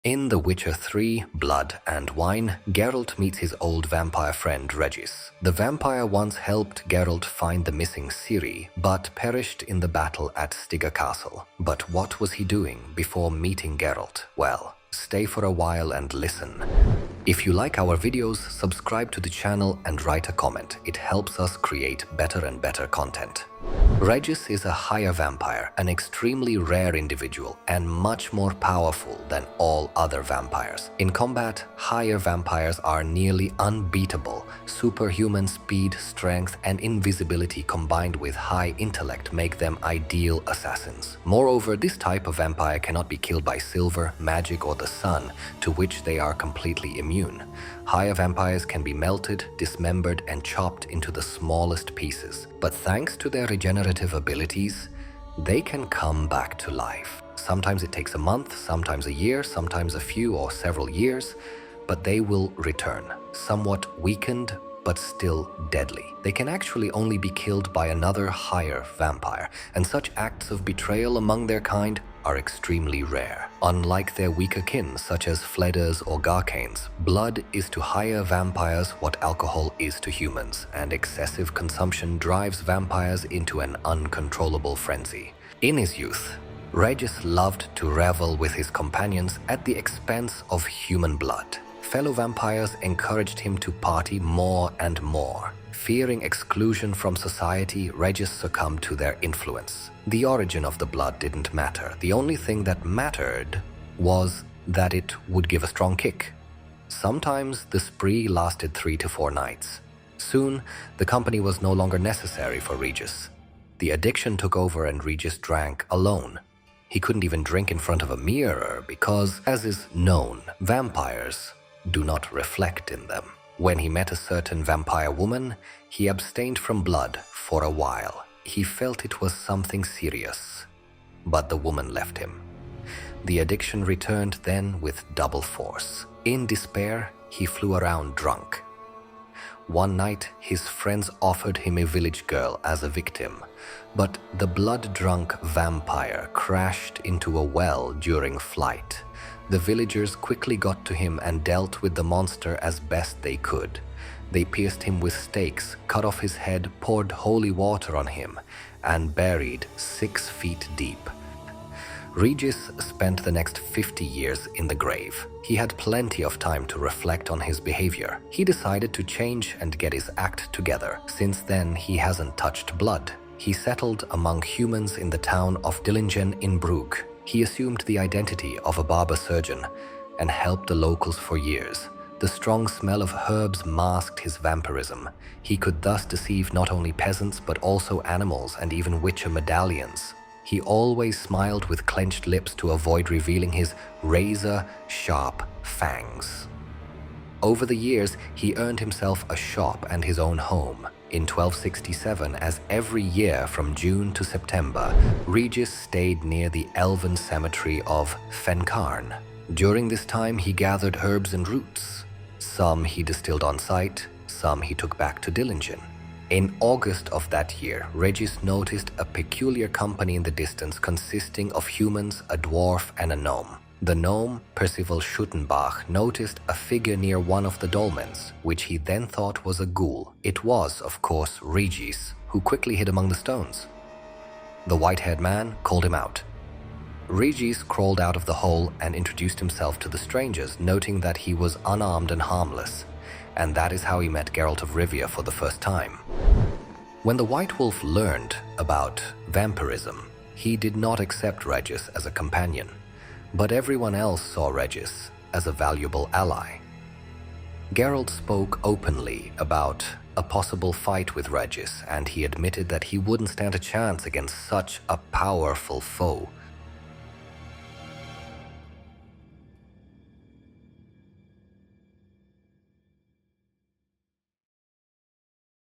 In The Witcher 3, Blood and Wine, Geralt meets his old vampire friend Regis. The vampire once helped Geralt find the missing Ciri, but perished in the battle at Stygga Castle. But what was he doing before meeting Geralt? Well, stay for a while and listen. If you like our videos, subscribe to the channel and write a comment. It helps us create better and better content. Regis is a higher vampire, an extremely rare individual and much more powerful than all other vampires. In combat, higher vampires are nearly unbeatable. Superhuman speed, strength and invisibility combined with high intellect make them ideal assassins. Moreover, this type of vampire cannot be killed by silver, magic or the sun, to which they are completely immune. Higher vampires can be melted, dismembered and chopped into the smallest pieces. But thanks to their regenerative abilities, they can come back to life. Sometimes it takes a month, sometimes a year, sometimes a few or several years, but they will return, somewhat weakened but still deadly. They can actually only be killed by another higher vampire, and such acts of betrayal among their kind are extremely rare. Unlike their weaker kin, such as Fledders or Garcanes, blood is to higher vampires what alcohol is to humans, and excessive consumption drives vampires into an uncontrollable frenzy. In his youth, Regis loved to revel with his companions at the expense of human blood. Fellow vampires encouraged him to party more and more. Fearing exclusion from society, Regis succumbed to their influence. The origin of the blood didn't matter. The only thing that mattered was that it would give a strong kick. Sometimes the spree lasted 3 to 4 nights. Soon, the company was no longer necessary for Regis. The addiction took over and Regis drank alone. He couldn't even drink in front of a mirror because, as is known, vampires do not reflect in them. When he met a certain vampire woman, he abstained from blood for a while. He felt it was something serious, but the woman left him. The addiction returned then with double force. In despair, he flew around drunk. One night, his friends offered him a village girl as a victim, but the blood-drunk vampire crashed into a well during flight. The villagers quickly got to him and dealt with the monster as best they could. They pierced him with stakes, cut off his head, poured holy water on him, and buried 6 feet deep. Regis spent the next 50 years in the grave. He had plenty of time to reflect on his behavior. He decided to change and get his act together. Since then, he hasn't touched blood. He settled among humans in the town of Dillingen in Brugge. He assumed the identity of a barber surgeon and helped the locals for years. The strong smell of herbs masked his vampirism. He could thus deceive not only peasants but also animals and even witcher medallions. He always smiled with clenched lips to avoid revealing his razor-sharp fangs. Over the years, he earned himself a shop and his own home. In 1267, as every year from June to September, Regis stayed near the elven cemetery of Fencarn. During this time, he gathered herbs and roots. Some he distilled on site, some he took back to Dillingen. In August of that year, Regis noticed a peculiar company in the distance consisting of humans, a dwarf and a gnome. The gnome, Percival Schuttenbach, noticed a figure near one of the dolmens, which he then thought was a ghoul. It was, of course, Regis, who quickly hid among the stones. The white-haired man called him out. Regis crawled out of the hole and introduced himself to the strangers, noting that he was unarmed and harmless. And that is how he met Geralt of Rivia for the first time. When the White Wolf learned about vampirism, he did not accept Regis as a companion. But everyone else saw Regis as a valuable ally. Geralt spoke openly about a possible fight with Regis, and he admitted that he wouldn't stand a chance against such a powerful foe.